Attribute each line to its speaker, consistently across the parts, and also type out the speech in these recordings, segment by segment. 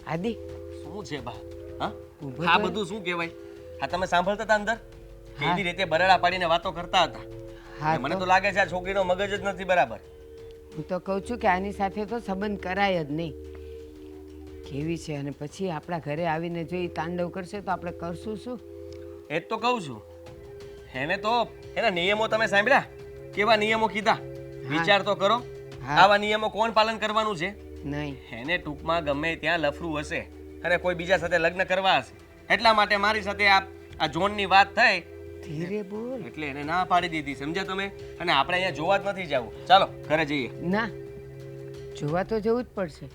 Speaker 1: આદિ
Speaker 2: શું છે બા? હા
Speaker 1: ઊભો
Speaker 2: આ
Speaker 1: તો
Speaker 2: બધું શું કહેવાય? આ તમે સાંભળતા હતા અંદર
Speaker 1: હા.
Speaker 2: કેવી રીતે બરાડા પાડીને વાતો કરતા હતા?
Speaker 1: હા
Speaker 2: મને તો
Speaker 1: તો
Speaker 2: લાગે છે આ છોકરીનો મગજ જ નથી બરાબર.
Speaker 1: હું તો કહું છું કે આની સાથે તો સંબંધ કરાય જ નહીં. કેવી છે અને પછી આપણા ઘરે આવીને જો એ તાંડવ કરશે તો આપણે કરશું શું?
Speaker 2: એ જ તો કહું છું. એને તો એના નિયમો તમે સાંભળ્યા? કેવા નિયમો કીધા? વિચાર તો કરો.
Speaker 1: હા.
Speaker 2: આવા નિયમો કોણ પાલન કરવાનું છે?
Speaker 1: નહીં.
Speaker 2: એને ટૂંકમાં ગમે ત્યાં લફરું હશે અને કોઈ બીજા સાથે લગ્ન કરવા હશે, એટલા માટે મારી સાથે આ જોનની વાત થઈ
Speaker 1: ધીરે બોલ.
Speaker 2: એટલે એને ના પાડી દીધી. સમજ્યા તમે? અને આપણે અહીંયા જોવા જ નથી જવું. ચાલો ઘરે જઈએ.
Speaker 1: ના, જોવા તો જવું જ પડશે.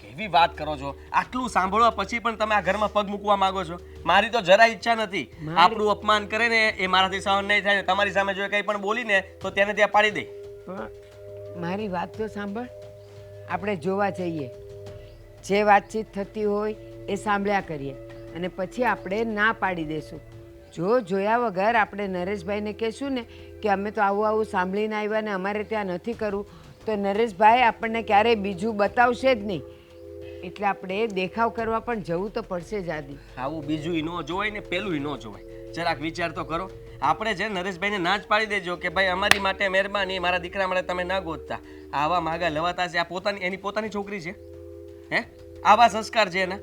Speaker 2: કેવી વાત કરો છો? આટલું સાંભળવા પછી પણ તમે આ ઘરમાં પગ મૂકવા માંગો છો? મારી તો જરા ઈચ્છા નથી. આપણું અપમાન કરે ને એ મારાથી સહન નહીં થાય. તમારી સામે જો કંઈ પણ બોલીને તો તેને ત્યાં પાડી દે.
Speaker 1: પણ મારી વાત તો સાંભળ. આપણે જોવા જઈએ, જે વાતચીત થતી હોય એ સાંભળ્યા કરીએ અને પછી આપણે ના પાડી દઈશું. જો જોયા વગર આપણે નરેશભાઈને કહેશું ને કે અમે તો આવું આવું સાંભળીને આવ્યા ને અમારે ત્યાં નથી કરવું, તો નરેશભાઈ આપણને ક્યારેય બીજું બતાવશે જ નહીં. એટલે આપણે દેખાવ કરવા પણ જવું તો પડશે જ આદિ.
Speaker 2: આવું બીજું ન જોવાય ને પેલું ન જોવાય. જરાક વિચાર તો કરો. આપણે છે નરેશભાઈને ના જ પાડી દેજો કે ભાઈ અમારી માટે મહેરબાની, મારા દીકરા માટે તમે ના ગોતતા. આવા માગા લવાતા છે. આ એની પોતાની છોકરી છે. હે આવા સંસ્કાર છે એના.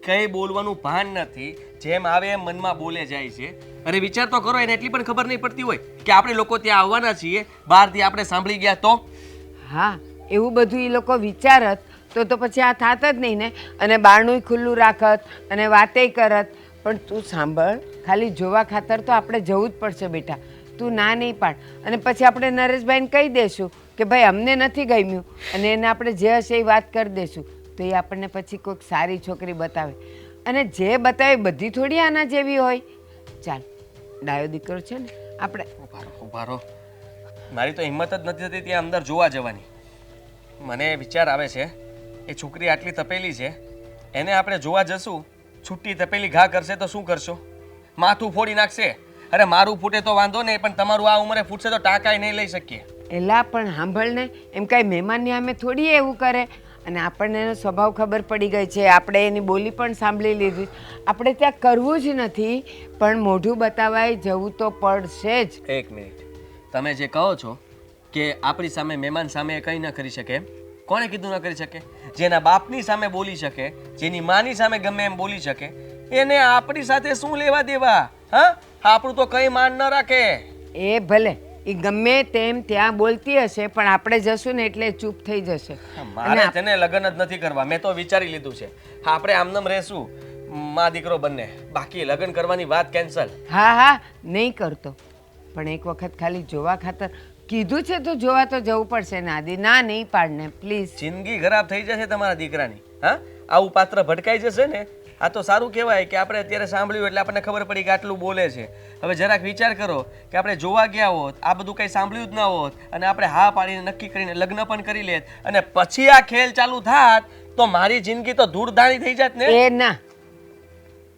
Speaker 2: કંઈ બોલવાનું ભાન નથી. જેમ આવે એમ મનમાં બોલે જાય છે. અરે વિચાર તો કરો. એને એટલી પણ ખબર નહીં પડતી હોય કે આપણે લોકો ત્યાં આવવાના છીએ, બહારથી આપણે સાંભળી ગયા તો?
Speaker 1: હા, એવું બધું એ લોકો વિચારત તો પછી આ થાત જ નહીં ને. અને બારણું ખુલ્લું રાખત અને વાતે કરત. પણ તું સાંભળ, ખાલી જોવા ખાતર તો આપણે જવું જ પડશે બેટા. તું ના નહીં પાડ. અને પછી આપણે નરેશભાઈને કહી દઈશું કે ભાઈ અમને નથી ગમ્યું અને એને આપણે જે હશે એ વાત કરી દઈશું. તો એ આપણને પછી કોઈક સારી છોકરી બતાવે. અને જે બતાવે બધી થોડી આના જેવી હોય. ચાલ, ડાયો દીકરો છે ને આપણે.
Speaker 2: ઉભા રહો. મારી તો હિંમત જ નથી થતી ત્યાં અંદર જોવા જવાની. મને વિચાર આવે છે એ છોકરી આટલી તપેલી છે, એને આપણે જોવા જશું, છૂટી તપેલી ઘા કરશે તો શું કરશો? માથું ફોડી નાખશે. અરે મારું ફૂટે તો વાંધો નહીં, પણ તમારું આ ઉંમરે ફૂટશે તો ટાંકાય નહીં લઈ શકીએ.
Speaker 1: એલા પણ સાંભળ ને, એમ કાંઈ મહેમાનની સામે થોડી એવું કરે. અને આપણને એનો સ્વભાવ ખબર પડી ગઈ છે. આપણે એની બોલી પણ સાંભળી લીધી. આપણે ત્યાં કરવું જ નથી, પણ મોઢું બતાવાય જવું તો પડશે જ.
Speaker 2: એક મિનિટ. તમે જે કહો છો કે આપણી સામે મહેમાન સામે કંઈ ન કરી શકે, એમ કોણે કીધું ન કરી શકે? જેના બાપની સામે બોલી શકે, જેની માની સામે ગમે એમ બોલી શકે, એને આપણી સાથે શું લેવા દેવા? હા, આપણું તો કંઈ માન ન રાખે.
Speaker 1: એ ભલે એ ગમે તેમ ત્યાં બોલતી હશે, પણ આપણે જશું ને એટલે ચૂપ થઈ જશે.
Speaker 2: મારે તેને લગ્ન જ નથી કરવા. મેં તો વિચારી લીધું છે. આપણે આમનામ રહેશું, મા દીકરો બંને. બાકી લગ્ન કરવાની વાત કેન્સલ.
Speaker 1: હા હા, નહીં કરતો. પણ એક વખત ખાલી જોવા ખાતર કીધું છે તો જોવા તો જવું પડશે ને આદિ. ના નહીં પાડને પ્લીઝ.
Speaker 2: જિંદગી ખરાબ થઈ જશે તમારા દીકરાની. હા, આવું પાત્ર ભટકાઈ જશે ને. આ તો સારું કહેવાય કે આપણે અત્યારે સાંભળ્યું એટલે આપણને ખબર પડી કે આટલું બોલે છે. હવે જરાક વિચાર કરો કે આપણે જોવા ગયા હોત, આ બધું કંઈ સાંભળ્યું જ ના હોત અને આપણે હા પાડીને નક્કી કરીને લગ્ન પણ કરી લેત અને પછી આ ખેલ ચાલુ થાત તો મારી જિંદગી તો ધૂળધાણી થઈ જાત ને.
Speaker 1: એ ના,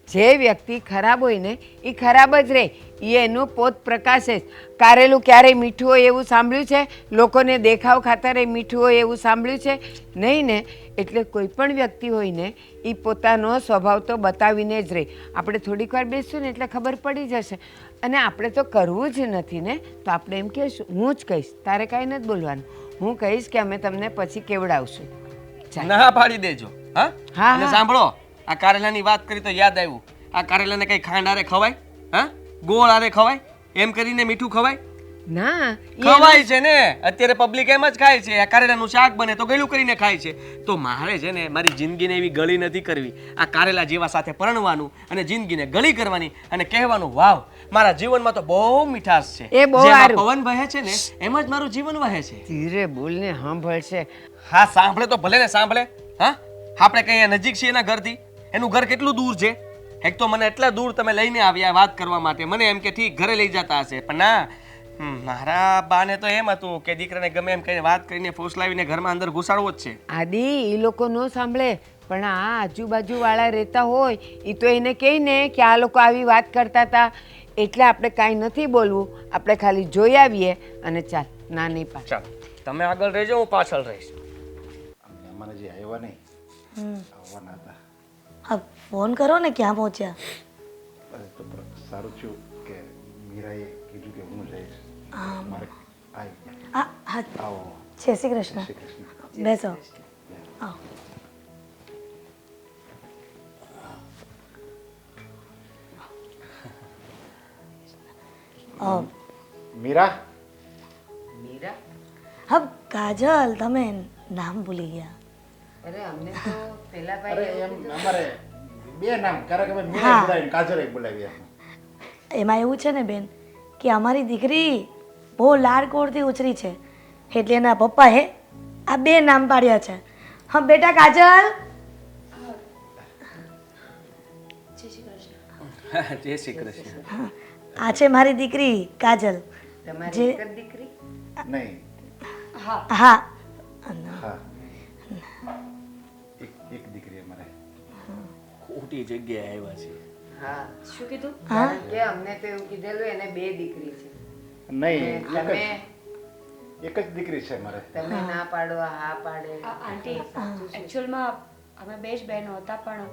Speaker 1: જે વ્યક્તિ ખરાબ હોય ને એ ખરાબ જ રહે. એ એનું પોત પ્રકાશે જ. કારેલું ક્યારેય મીઠું હોય એવું સાંભળ્યું છે? લોકોને દેખાવ ખાતર એ મીઠું હોય એવું સાંભળ્યું છે? નહીં ને. એટલે કોઈ પણ વ્યક્તિ હોય ને એ પોતાનો સ્વભાવ તો બતાવીને જ રહે. આપણે થોડીક વાર બેસશું ને એટલે ખબર પડી જશે. અને આપણે તો કરવું જ નથી ને, તો આપણે એમ કહીશું, હું જ કહીશ, તારે કાંઈ નથી બોલવાનું. હું કહીશ કે અમે તમને પછી કેવડાવશું.
Speaker 2: ના પાડી દેજો. હા
Speaker 1: હા,
Speaker 2: અને સાંભળો, આ કારેલાની વાત કરી તો યાદ આવ્યું. આ કારેલાને કઈ ખાંડ આરે ખવાય? હા, ગોળ આરે ખવાય? એમ કરીને મીઠું ખવાય?
Speaker 1: ના,
Speaker 2: ખવાય છે ને. અત્યારે પબ્લિક એમ જ ખાય છે. આ કારેલાનું શાક બને તો ગળ્યું કરીને ખાય છે. તો મારે છે ને મારી જિંદગીને એવી ગળી નથી કરવી. આ કારેલા જેવા સાથે પરણવાનું અને જિંદગીને ગળી કરવાની અને કહેવાનું, વાવ, મારા જીવનમાં તો બહુ મીઠાશ છે.
Speaker 1: એ બહુ
Speaker 2: જેમાં
Speaker 1: સારું.
Speaker 2: પવન વહે છે ને એમ જ મારું જીવન વહે છે.
Speaker 1: ધીરે બોલને, સાંભળશે.
Speaker 2: હા, સાંભળે તો ભલે ને સાંભળે. હા, આપણે કઈ નજીક છીએ એના ઘરથી? એનું ઘર કેટલું દૂર છે? એક તો મને એટલા દૂર તમે લઈને આવ્યા વાત કરવા માટે. મને એમ કે ઠીક ઘરે લઈ જતા હશે, પણ ના, મારા બાને તો એમ હતું કે દીકરાને ગમે એમ કહીને વાત કરીને ફોસલાવીને ઘરમાં અંદર ઘુસાડવો જ છે.
Speaker 1: આદિ એ લોકો ન સાંભળે, પણ આ આજુબાજુ વાળા રહેતા હોય એ તો એને કહે ને કે આ લોકો આવી વાત કરતા હતા. એટલે આપણે કાંઈ નથી બોલવું. આપણે ખાલી જોઈ આવીએ અને ચાલ, ના નહીં પાડ.
Speaker 2: ચાલો, તમે આગળ રહેજો, હું પાછળ રહીશ.
Speaker 3: મહેમાન હજી આવ્યા નહીં, આવવાના હતા. ફોન કરો ને ક્યાં પહોંચ્યા?
Speaker 4: અરે તો પણ સારું થયું કે મીરાએ કીધું કે હું જઈશ. મારે
Speaker 3: હા હા
Speaker 4: આવો.
Speaker 3: જય શ્રી કૃષ્ણ.
Speaker 4: શ્રી કૃષ્ણ.
Speaker 3: બેસો. આવો.
Speaker 4: મીરા,
Speaker 1: મીરા
Speaker 3: હા કાજલ, તમે નામ ભૂલી ગયા.
Speaker 1: અરે અમને તો પેલા
Speaker 4: અરે
Speaker 1: ભાઈ
Speaker 4: એમ અમારે બે નામ કારણ કે અમે મીરા
Speaker 3: હા.
Speaker 4: બોલાવીને કાજલ બોલાવી એમ.
Speaker 3: એમાં એવું છે ને બેન કે અમારી દીકરી બહુ લાડકોડથી ઉછરી છે એટલે એના પપ્પાએ આ બે નામ પાડ્યા છે. હા બેટા કાજલ.
Speaker 2: જય શ્રી કૃષ્ણ.
Speaker 3: હા, આ છે મારી દીકરી કાજલ.
Speaker 1: તમારી એક જ દીકરી?
Speaker 4: નહીં.
Speaker 3: હા
Speaker 4: હા એક દીકરી અમારે.
Speaker 2: ખોટી જગ્યાએ આવ્યા છે.
Speaker 1: હા
Speaker 5: શું કીધું?
Speaker 1: કારણ કે અમને તો એવું કીધેલું એને બે દીકરી છે.
Speaker 4: નહીં,
Speaker 1: તમે
Speaker 4: એક જ દીકરી છે મારે.
Speaker 1: તમે ના પાડો હા પાડે.
Speaker 5: આંટી એકચ્યુઅલમાં અમે બે જ બહેનો હતા પણ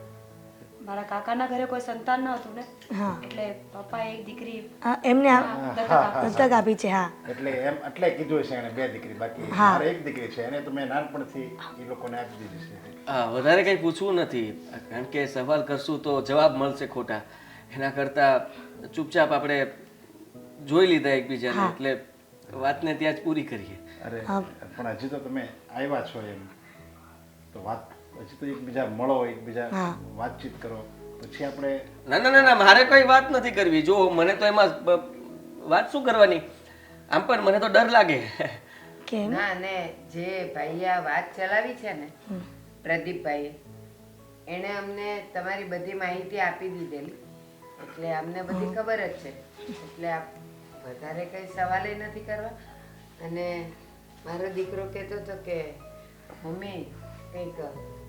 Speaker 5: મારા કાકાના ઘરે કોઈ સંતાન ન હતું ને
Speaker 3: હા
Speaker 5: એટલે પપ્પાએ એક દીકરી
Speaker 3: હા, એમને આ
Speaker 5: દત્તક આપી.
Speaker 3: દત્તક આપી છે. હા
Speaker 4: એટલે એમ એટલે કીધું છે એને બે દીકરી બાકી
Speaker 3: હા.
Speaker 4: મારે એક દીકરી છે એને તો મેં નાનપણથી એ લોકોને આપી દીધી છે.
Speaker 2: વધારે કંઈ પૂછવું નથી કારણ કે સવાલ કરશું તો જવાબ મળશે ખોટા. એના કરતાં ચૂપચાપ આપણે જોઈ લીધા એકબીજાને એટલે વાતને ત્યાં જ પૂરી કરીએ.
Speaker 4: અરે પણ હજી તો તમે આવ્યા છો એમ તો વાત હજી તો એકબીજા મળો એકબીજા વાતચીત કરો પછી આપણે.
Speaker 2: ના ના ના ના મારે કોઈ વાત નથી કરવી. જો મને તો એમાં વાત શું કરવાની, આમ પણ મને તો ડર લાગે.
Speaker 3: કેમ?
Speaker 1: ના ને જે ભાઈએ આ વાત ચલાવી છે ને પ્રદીપભાઈએ એણે અમને તમારી બધી માહિતી આપી દીધેલી એટલે અમને બધી ખબર જ છે એટલે આ વધારે કંઈ સવાલે નથી કરવા. અને મારો દીકરો કહેતો હતો કે મમ્મી કંઈક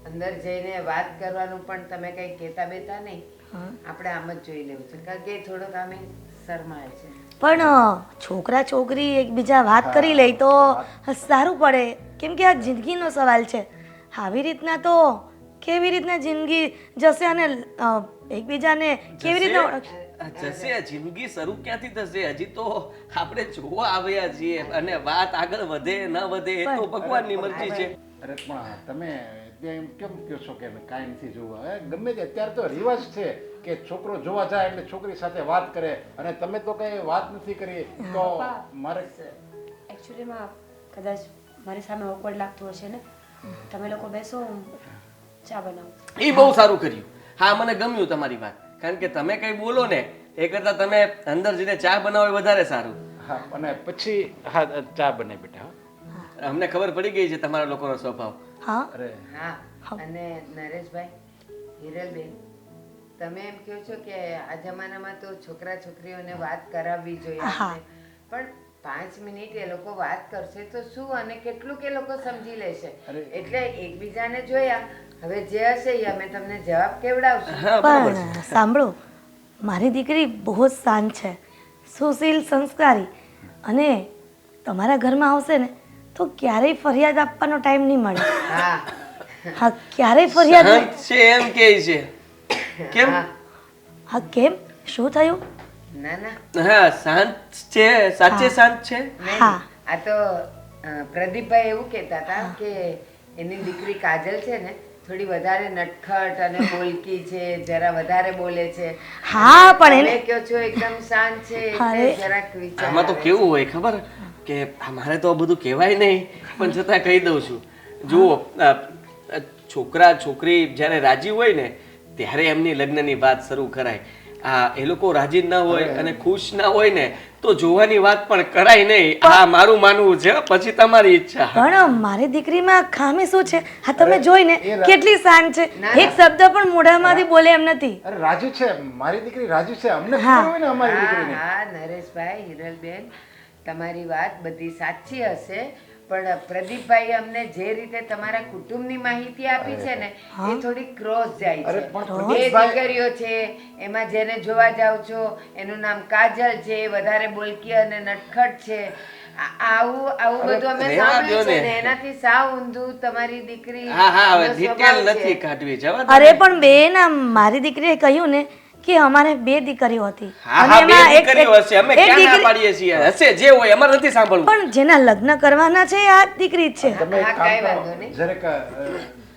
Speaker 1: અંદર જઈને વાત કરવાનું પણ તમે કંઈ કહેતા બેતા નહીં, આપણે આમ જ જોઈ લેવું છે કારણ કે એ થોડોક આમે શરમાય છે.
Speaker 3: પણ છોકરા છોકરી એકબીજા વાત કરી લે તો સારું પડે કેમ કે આ જિંદગીનો સવાલ છે. આવી રીતના તો કેવી રીતના જિંદગી જશે અને એકબીજાને કેવી રીતના ઓળખશે?
Speaker 2: જશે જિંદગી શરૂ ક્યાંથી થશે? હજી તો આપણે જોવા આવ્યા છીએ અને વાત આગળ વધે ન વધે એ તો ભગવાનની મરજી છે.
Speaker 4: અરે પણ તમે ત્યાં એમ કેમ કહો છો કે કાંઈ નથી જોવા? ગમે તે અત્યારે તો રિવાજ છે કે છોકરો જોવા જાય એટલે છોકરી સાથે વાત કરે અને તમે તો કઈ વાત નથી કરી તો મારે
Speaker 5: એકચ્યુઅલીમાં કદાચ મારી સામે ઓકવર્ડ લાગતું હશે ને, તમે લોકો બેસો હું ચા બનાવું.
Speaker 2: એ બહુ સારું કર્યું. હા મને ગમ્યું તમારી વાત કારણ કે તમે કઈ બોલો ને એ કરતા તમે અંદર જઈને ચા બનાવો એ વધારે સારું.
Speaker 4: હા અને પછી હા ચા બને બેટા.
Speaker 2: અમને ખબર પડી ગઈ છે તમારા લોકોનો સ્વભાવ.
Speaker 3: હા
Speaker 4: અરે
Speaker 1: હા અને નરેશભાઈ, હિરલબેન, તમે એમ કહો છો કે આ જમાનામાં તો છોકરા છોકરીઓને વાત કરાવવી જોઈએ આપણે. પણ 5 મિનિટ એ લોકો વાત કરશે તો શું અને કેટલું કે લોકો સમજી લેશે એટલે એકબીજાને જોયા હવે જે હશે એ અમે તમને જવાબ કેવડાવશું.
Speaker 3: પણ સાંભળો, મારી દીકરી બહુ જ શાંત છે, સુશીલ, સંસ્કારી અને તમારા ઘરમાં આવશે ને તો ક્યારેય ફરિયાદ આપવાનો ટાઈમ નહીં મળે.
Speaker 1: હા
Speaker 3: હા ક્યારેય ફરિયાદ નહીં.
Speaker 2: શાંત છે એમ કહે છે. કેમ?
Speaker 3: હા કેમ? શું થયું?
Speaker 1: ના ના
Speaker 2: હા શાંત છે, સાચે શાંત છે.
Speaker 1: નહીં, આ તો પ્રદીપભાઈ એવું કહેતા હતા કે એની દીકરી કાજલ છે ને થોડી વધારે નટખટ અને બોલકી છે, જરા વધારે બોલે છે.
Speaker 3: હા પણ
Speaker 1: તમે કહો છો એકદમ શાંત છે એટલે જરાક વિચાર
Speaker 2: આમાં તો
Speaker 1: આવે.
Speaker 2: કેવું હોય ખબર કે મારે તો આ બધું કહેવાય નહીં પણ છતાં કહી દઉં છું. જુઓ છોકરા છોકરી જ્યારે રાજી હોય ને ત્યારે એમની લગ્નની વાત શરૂ કરાય. એ લોકો રાજી ના હોય અને ખુશ ના હોય ને તો જોવાની વાત પણ કરાય નહીં. આ મારું માનવું છે, પછી તમારી ઈચ્છા.
Speaker 3: પણ મારી દીકરીમાં ખામી શું છે? હા તમે જોઈને કેટલી શાંત છે, એક શબ્દ પણ મોઢામાંથી બોલે એમ નથી.
Speaker 4: અરે રાજી છે મારી દીકરી, રાજી છે. અમને ખબર હોય ને અમારી દીકરીને.
Speaker 1: હા નરેશભાઈ, હિરલબેન, તમારી વાત બધી સાચી હશે પણ પ્રદીપભાઈ અમને જે રીતે તમારા કુટુંબની માહિતી આપી છે ને એ થોડી ક્રોસ જાય
Speaker 4: અરે
Speaker 1: છે
Speaker 4: પણ
Speaker 1: બે
Speaker 4: પ્રદીપભાઈ-
Speaker 1: દીકરીઓ છે એમાં જેને જોવા જાવ છો એનું નામ કાજલ છે વધારે બોલકી અને નટખટ છે આવું બધું અમે
Speaker 2: રહેવા
Speaker 1: સાંભળ્યું
Speaker 2: દ્યો
Speaker 1: છે
Speaker 2: ને.
Speaker 1: ને એનાથી સાવ ઊંધું તમારી દીકરી
Speaker 2: હા હા હવે
Speaker 1: નો
Speaker 2: ડિટેલ
Speaker 1: સ્વભાવ
Speaker 2: નથી
Speaker 1: છે.
Speaker 2: કાઢવી જવા દો.
Speaker 3: અરે પણ બેન મારી દીકરીએ કહ્યું ને કે અમારે 2 દીકરીઓ હતી
Speaker 2: હા હા બે દીકરીઓ હશે અમે ક્યાં ના પાડીએ છીએ હશે જે હોય અમારે નથી સાંભળવું
Speaker 3: પણ જેના લગ્ન કરવાના છે આ જ દીકરી જ છે
Speaker 4: તમે એક
Speaker 1: હા,
Speaker 4: કામ
Speaker 1: કાંઈ
Speaker 4: કરો,
Speaker 1: વાંધો નહીં.
Speaker 4: જરાક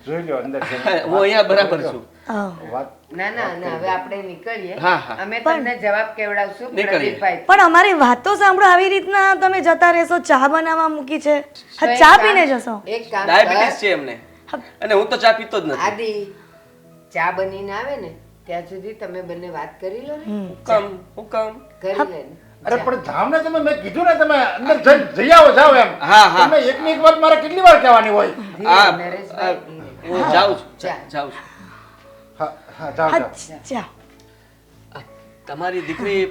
Speaker 4: જોઈ લો અંદર જઈને.
Speaker 2: હું અહીંયા બરાબર છું
Speaker 3: હા.
Speaker 4: વાત
Speaker 1: ના ના ના હવે આપણે નીકળીએ
Speaker 2: હા, હા.
Speaker 1: અમે તમને જવાબ કેવડાવશું
Speaker 2: નીકળીએ.
Speaker 1: પ્રદીપભાઈ
Speaker 3: પણ અમારી વાત તો સાંભળો આવી રીતના તમે જતા રહેશો ચા બનાવવા મૂકી છે
Speaker 1: તો
Speaker 3: હા
Speaker 1: એક
Speaker 3: ચા
Speaker 1: કામ-
Speaker 3: પીને જશો
Speaker 1: એક કામ
Speaker 2: ડાયાબિટીસ
Speaker 1: કર.
Speaker 2: છે એમને અને હું તો ચા પીતો જ નથી
Speaker 1: આદિ ચા બનીને આવે ને ત્યાં સુધી તમે બંને વાત કરી લો ને
Speaker 2: હુકમ
Speaker 1: કરી લે ને.
Speaker 4: અરે પણ જાવ ને તમે, મેં કીધું ને તમે અંદર જઈ આવો, જાઓ એમ.
Speaker 2: હા, હા.
Speaker 4: તમે એકની એક વાત મારે કેટલી વાર કહેવાની હોય?
Speaker 1: ધીરે,
Speaker 2: આ
Speaker 1: નરેશભાઈ, ધીરે.
Speaker 2: હું જાઉં છું
Speaker 1: જા.
Speaker 2: જાઉં છું
Speaker 4: હા હા જાઓ
Speaker 3: હા
Speaker 4: જાઓ.
Speaker 3: ચા
Speaker 2: તમારી દીકરી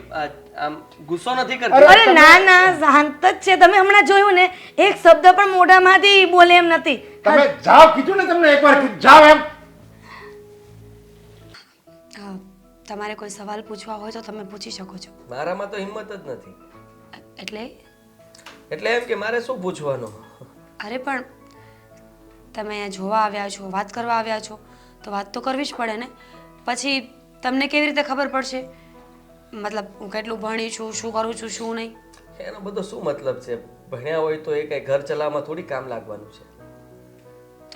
Speaker 2: આમ ગુસ્સો નથી કરતી
Speaker 3: અરે ના ના શાંત જ છે તમે હમણાં જોયું ને એક શબ્દ પણ મોઢામાંથી બોલે એમ નથી
Speaker 4: તમે જાઓ, કીધું ને તમને એકવાર, જાઓ એમ.
Speaker 5: તમારે કોઈ સવાલ પૂછવા હોય તો તમે પૂછી શકો છો.
Speaker 2: મારામાં તો હિંમત જ નથી
Speaker 5: એટલે
Speaker 2: એટલે એમ કે મારે શું પૂછવાનું
Speaker 5: અરે પણ તમે અહીંયા જોવા આવ્યા છો વાત કરવા આવ્યા છો તો વાત તો કરવી જ પડે ને. પછી તમને કેવી રીતે ખબર પડશે મતલબ હું કેટલું ભણી છું શું કરું છું શું નહીં.
Speaker 2: એનો બધો શું મતલબ છે ભણ્યા હોય તો એ કઈ ઘર ચલાવવામાં થોડી કામ લાગવાનું છે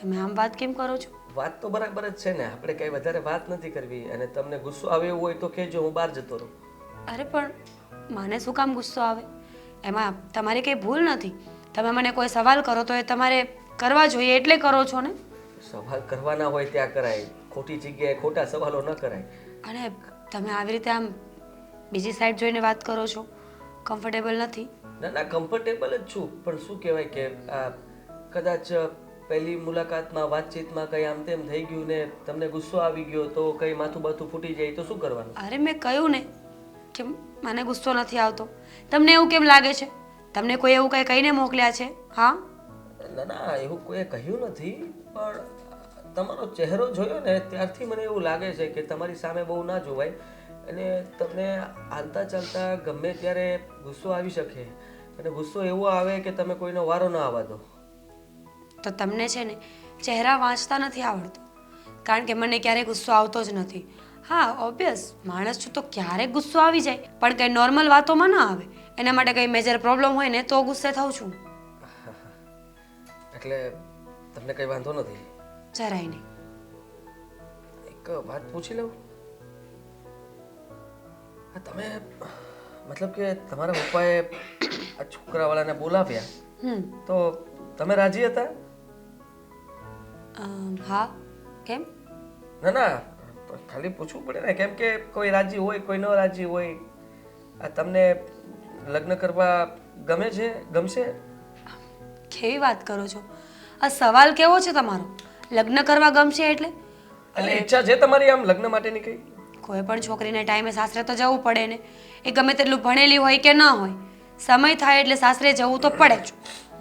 Speaker 5: તમે આમ વાત કેમ કરો છો?
Speaker 2: વાત તો બરાબર જ છે ને આપણે કઈ વધારે વાત નથી કરવી અને તમને ગુસ્સો આવે એવું હોય તો કહેજો હું બહાર જતો રહું
Speaker 5: અરે પણ મને શું કામ ગુસ્સો આવે? એમાં તમારી કંઈ ભૂલ નથી. તમે મને કોઈ સવાલ કરો તો એ તમારે કરવા જોઈએ એટલે કરો છો ને.
Speaker 2: સવાલ કરવાના હોય ત્યાં કરાય ખોટી જગ્યાએ ખોટા સવાલો ન કરાય
Speaker 5: અને તમે આવી રીતે આમ બીજી સાઈડ જોઈને વાત કરો છો કમ્ફર્ટેબલ નથી.
Speaker 2: ના ના કમ્ફર્ટેબલ જ છું પણ શું કહેવાય કે આ કદાચ પહેલી મુલાકાતમાં વાતચીતમાં કંઈ આમ તેમ થઈ ગયું ને તમને ગુસ્સો આવી ગયો તો કંઈ માથું બાથું ફૂટી જાય તો શું કરવાનું
Speaker 5: અરે મેં કહ્યું ને કે મને ગુસ્સો નથી આવતો. તમને એવું કેમ લાગે છે? તમને કોઈ એવું કંઈ કહીને મોકલ્યા છે? હા
Speaker 2: ના ના એવું કોઈએ કહ્યું નથી પણ તમારો ચહેરો જોયો ને ત્યારથી મને એવું લાગે છે કે તમારી સામે બહુ ના જોવાય અને તમને હાલતા ચાલતા ગમે ત્યારે ગુસ્સો આવી શકે અને ગુસ્સો એવો આવે કે તમે કોઈનો વારો ના આવવા દો
Speaker 5: તો તમને છે ને ચહેરા વાંચતા નથી આવડતું કારણ કે મને ક્યારેય ગુસ્સો આવતો જ નથી. હા ઓબ્વિયસ માણસ છું તો ક્યારેક ગુસ્સો આવી જાય પણ કંઈ નોર્મલ વાતોમાં ના આવે. એના માટે કંઈ મેજર પ્રોબ્લેમ હોય ને તો ગુસ્સે થાઉં છું.
Speaker 2: એટલે તમને કંઈ વાંધો નથી
Speaker 5: જરાય નહીં.
Speaker 2: એક વાત પૂછી લઉં હા તમે મતલબ કે તમારા પપ્પાએ આ છોકરાવાળાને બોલાવ્યા તો તમે રાજી હતા
Speaker 5: હા કેમ?
Speaker 2: ના ના તો ખાલી પૂછવું પડે ને કેમ કે કોઈ રાજી હોય કોઈ ન રાજી હોય આ તમને લગ્ન કરવા ગમે છે ગમશે
Speaker 5: કેવી વાત કરો છો? આ સવાલ કેવો છે તમારો? લગ્ન કરવા ગમશે એટલે
Speaker 2: એટલે ઈચ્છા છે તમારી આમ લગ્ન માટેની કઈ
Speaker 5: કોઈ પણ છોકરીને ટાઈમે સાસરે તો જવું પડે ને. એ ગમે તેટલું ભણેલી હોય કે ન હોય સમય થાય એટલે સાસરે જવું તો પડે જ.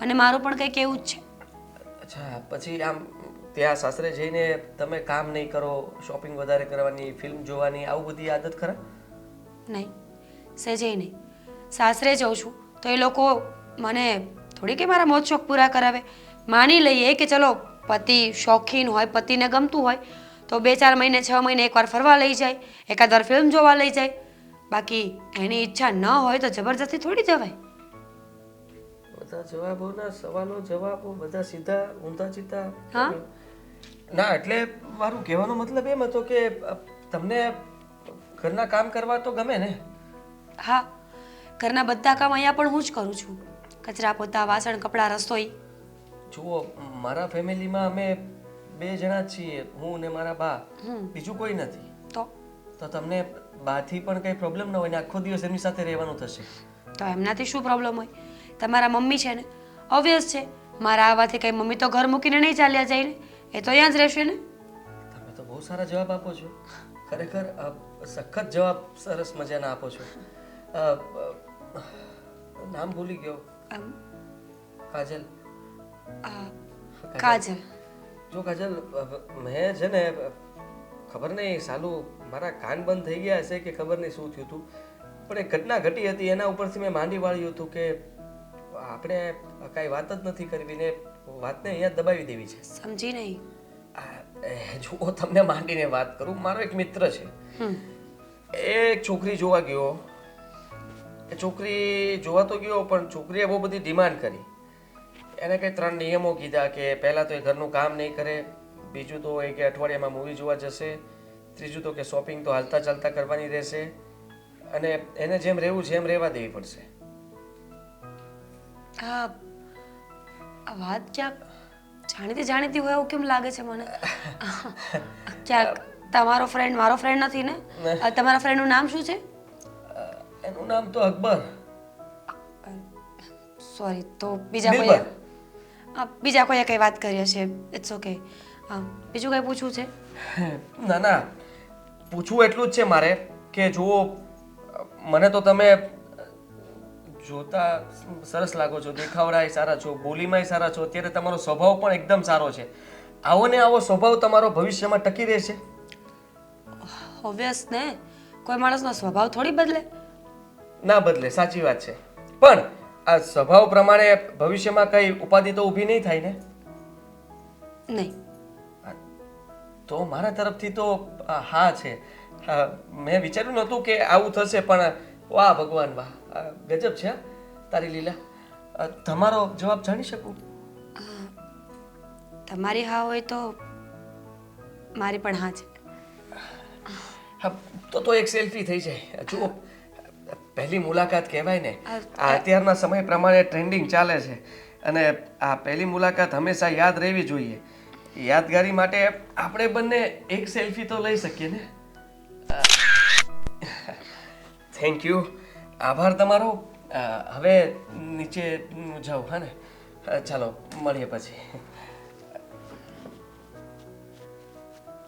Speaker 5: અને મારું પણ કંઈક એવું જ છે.
Speaker 2: અચ્છા પછી આમ ત્યાં સાસરે જઈને તમે કામ નહીં કરો શોપિંગ વધારે કરવાની ફિલ્મ જોવાની આવું બધી આદત ખરા
Speaker 5: નહીં સહેજે નહીં. સાસરે જાઉં છું તો એ લોકો મને થોડી કે મારા મોજ શોખ પૂરા કરાવે. માની લઈએ કે ચલો પતિ શોખીન હોય પતિને ગમતું હોય તો 2-4 મહિને 6 મહિને એકવાર ફરવા લઈ જાય એકાદ વાર ફિલ્મ જોવા લઈ જાય. બાકી એની ઈચ્છા ન હોય તો જબરજસ્તી થોડી જવાય.
Speaker 2: બધા જવાબોના સવાલો જવાબો બધા સીધા ઊંધા ચીતા
Speaker 5: હા?
Speaker 2: ના એટલે મારું કહેવાનો મતલબ એમ હતો કે તમને ઘરના કામ કરવા તો ગમે ને
Speaker 5: હા ઘરના બધા કામ અહીંયા પણ હું જ કરું છું. કચરા પોતા વાસણ કપડાં રસોઈ.
Speaker 2: જુઓ મારા ફેમિલીમાં અમે 2 જણા જ છીએ હું ને મારા બા બીજું કોઈ નથી
Speaker 5: તો
Speaker 2: તમને બાથી પણ કંઈ પ્રોબ્લેમ ન હોય ને આખો દિવસ એમની સાથે રહેવાનું થશે
Speaker 5: તો એમનાથી શું પ્રોબ્લેમ હોય? તમારા મમ્મી છે ને ઓબ્વિયસ છે મારા આવવાથી કંઈ મમ્મી તો ઘર મૂકીને નહીં ચાલ્યા જાય ને એ તો અહીંયા જ રહેશે ને.
Speaker 2: તમે તો બહુ સારા જવાબ આપો છો ખરેખર સખત જવાબ સરસ મજાના આપો છો નામ ભૂલી ગયો કાજલ
Speaker 5: કાજલ.
Speaker 2: જો કાજલ, મેં છે ને ખબર નહીં સાલું મારા કાન બંધ થઈ ગયા હશે કે ખબર નહીં શું થયું હતું, પણ એક ઘટના ઘટી હતી એના ઉપરથી મેં માંડી વાળ્યું હતું કે આપણે કાંઈ વાત જ નથી કરવી ને વાતને અહીંયા જ દબાવી દેવી છે.
Speaker 5: સમજી નહીં.
Speaker 2: જુઓ, તમને માંડીને વાત કરું, મારો એક મિત્ર છે,
Speaker 5: હમ.
Speaker 2: એ એક છોકરી જોવા ગયો. એ છોકરી જોવા તો ગયો, પણ છોકરીએ બહુ બધી ડિમાન્ડ કરી. એને કંઈ 3 નિયમો કીધા કે પહેલાં તો એ ઘરનું કામ નહીં કરે, બીજું તો એ કે અઠવાડિયામાં મૂવી જોવા જશે, ત્રીજું તો કે શોપિંગ તો હાલતા ચાલતા કરવાની રહેશે, અને એને જેમ રહેવું છે એમ રહેવા દેવી પડશે.
Speaker 5: આ આ વાત ક્યાંક જાણીતી જાણીતી હોય એવું કેમ લાગે છે મને? ક્યાંક તમારો ફ્રેન્ડ મારો ફ્રેન્ડ નથી ને? તમારા ફ્રેન્ડનું નામ શું છે?
Speaker 2: એનું નામ તો અકબર.
Speaker 5: સોરી, તો બીજા કોઈ બીજા કોઈએ કઈ વાત કરી હશે. It's okay. બીજું કઈ પૂછવું છે?
Speaker 2: ના ના, પૂછવું એટલું જ છે મારે કે જુઓ, મને તો તમે જોતા સરસ લાગો છો, દેખાવડાય સારા છો, બોલીમાંય સારા છો, અત્યારે તમારો સ્વભાવ પણ એકદમ સારો છે. આવો ને આવો સ્વભાવ તમારો ભવિષ્યમાં ટકી રહેશે?
Speaker 5: ઓબ્વિયસ ને, કોઈ માણસનો સ્વભાવ થોડી બદલે.
Speaker 2: ના બદલે, સાચી વાત છે, પણ આ સ્વભાવ પ્રમાણે ભવિષ્યમાં કઈ ઉપાધિ તો ઊભી નહીં થાય ને?
Speaker 5: નહીં.
Speaker 2: તો મારા તરફથી તો હા છે. મેં વિચાર્યું નહોતું કે આવું થશે, પણ વાહ ભગવાન વાહ, ગજબ છે તારી લીલા. તમારો જવાબ જાણી શકું?
Speaker 5: તમારી હા હોય તો મારી પણ હા છે.
Speaker 2: હા, તો એક સેલ્ફી થઈ જાય. જુઓ, પહેલી મુલાકાત કહેવાય ને, આ અત્યારના સમય પ્રમાણે ટ્રેન્ડિંગ ચાલે છે, અને આ પહેલી મુલાકાત હંમેશા યાદ રહેવી જોઈએ. યાદગારી માટે આપણે બંને એક સેલ્ફી તો લઈ શકીએ ને. થેન્ક યુ, આભાર તમારો. હવે નીચે જાઉં, હા ને? ચાલો મળીએ પછી.